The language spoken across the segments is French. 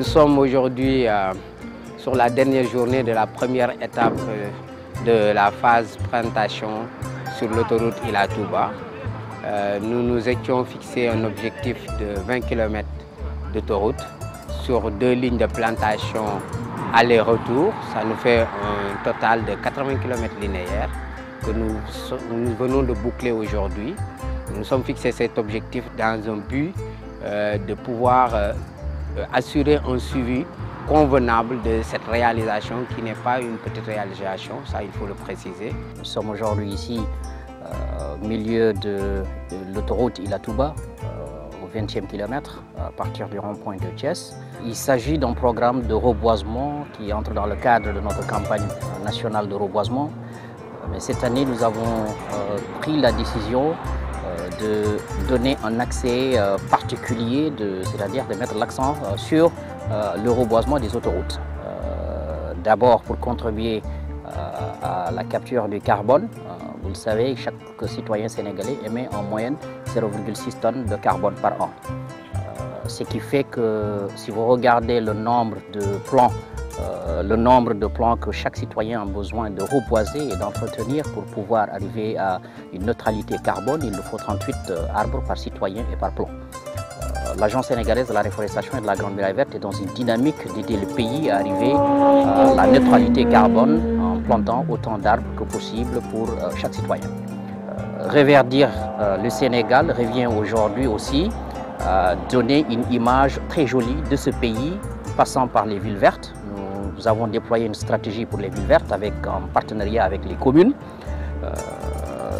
sommes aujourd'hui sur la dernière journée de la première étape de la phase présentation sur l'autoroute Ila Touba. Nous nous étions fixé un objectif de 20 km d'autoroute sur 2 lignes de plantation aller-retour. Ça nous fait un total de 80 km linéaires que nous venons de boucler aujourd'hui. Nous sommes fixés cet objectif dans un but de pouvoir assurer un suivi convenable de cette réalisation qui n'est pas une petite réalisation, ça il faut le préciser. Nous sommes aujourd'hui ici au milieu de l'autoroute Ila Touba, au 20e kilomètre, à partir du rond-point de Thiès. Il s'agit d'un programme de reboisement qui entre dans le cadre de notre campagne nationale de reboisement. Mais cette année, nous avons pris la décision de donner un accès particulier, c'est-à-dire de mettre l'accent sur le reboisement des autoroutes. D'abord pour contribuer à la capture du carbone. Vous le savez, chaque citoyen sénégalais émet en moyenne 0,6 tonnes de carbone par an. Ce qui fait que si vous regardez le nombre de plants que chaque citoyen a besoin de reboiser et d'entretenir pour pouvoir arriver à une neutralité carbone, il nous faut 38 arbres par citoyen et par plan. L'Agence sénégalaise de la réforestation et de la Grande Muraille Verte est dans une dynamique d'aider le pays à arriver à la neutralité carbone en plantant autant d'arbres que possible pour chaque citoyen. Reverdir le Sénégal revient aujourd'hui aussi à donner une image très jolie de ce pays passant par les villes vertes. Nous avons déployé une stratégie pour les villes vertes en partenariat avec les communes.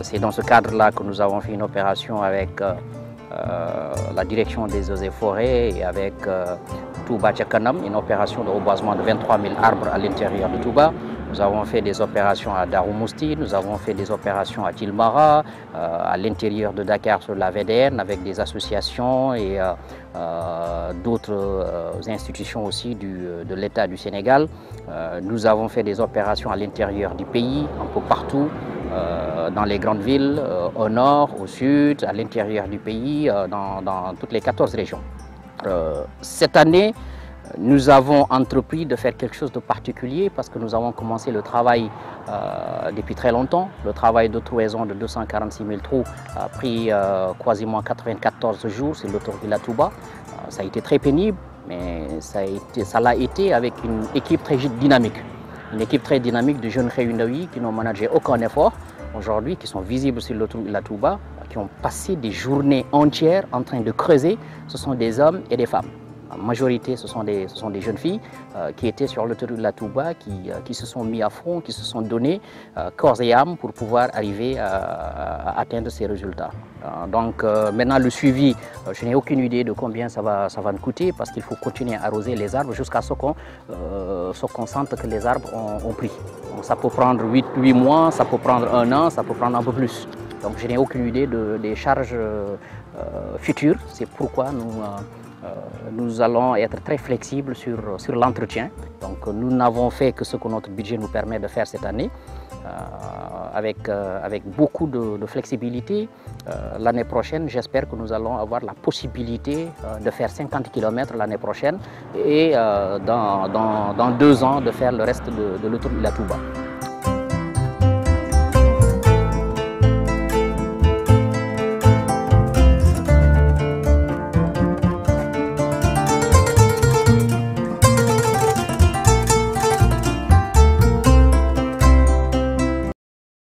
C'est dans ce cadre-là que nous avons fait une opération avec la direction des eaux et forêts et avec Touba Tchakanam, une opération de reboisement de 23 000 arbres à l'intérieur de Touba. Nous avons fait des opérations à Daroumousti, nous avons fait des opérations à Tilmara, à l'intérieur de Dakar sur la VDN avec des associations et d'autres institutions aussi de l'État du Sénégal. Nous avons fait des opérations à l'intérieur du pays, un peu partout, dans les grandes villes, au nord, au sud, à l'intérieur du pays, dans toutes les 14 régions. Cette année, nous avons entrepris de faire quelque chose de particulier parce que nous avons commencé le travail depuis très longtemps. Le travail de trouaison de 246 000 trous a pris quasiment 94 jours sur l'autoroute Ila Touba. Ça a été très pénible, mais ça l'a été avec une équipe très dynamique. Une équipe très dynamique de jeunes réunis qui n'ont managé aucun effort aujourd'hui, qui sont visibles sur l'autoroute Ila Touba, qui ont passé des journées entières en train de creuser. Ce sont des hommes et des femmes. En majorité, ce sont des jeunes filles qui étaient sur l'autoroute Ila Touba, qui se sont mis à fond, qui se sont donnés corps et âme pour pouvoir arriver à atteindre ces résultats. Donc maintenant, le suivi, je n'ai aucune idée de combien ça va nous coûter parce qu'il faut continuer à arroser les arbres jusqu'à ce qu'on sente que les arbres ont pris. Donc, ça peut prendre 8 mois, ça peut prendre 1 an, ça peut prendre un peu plus. Donc je n'ai aucune idée des charges futures. C'est pourquoi nous allons être très flexibles sur l'entretien. Donc nous n'avons fait que ce que notre budget nous permet de faire cette année, avec beaucoup de flexibilité. L'année prochaine, j'espère que nous allons avoir la possibilité de faire 50 km l'année prochaine et dans 2 ans de faire le reste de l'autoroute Ila Touba.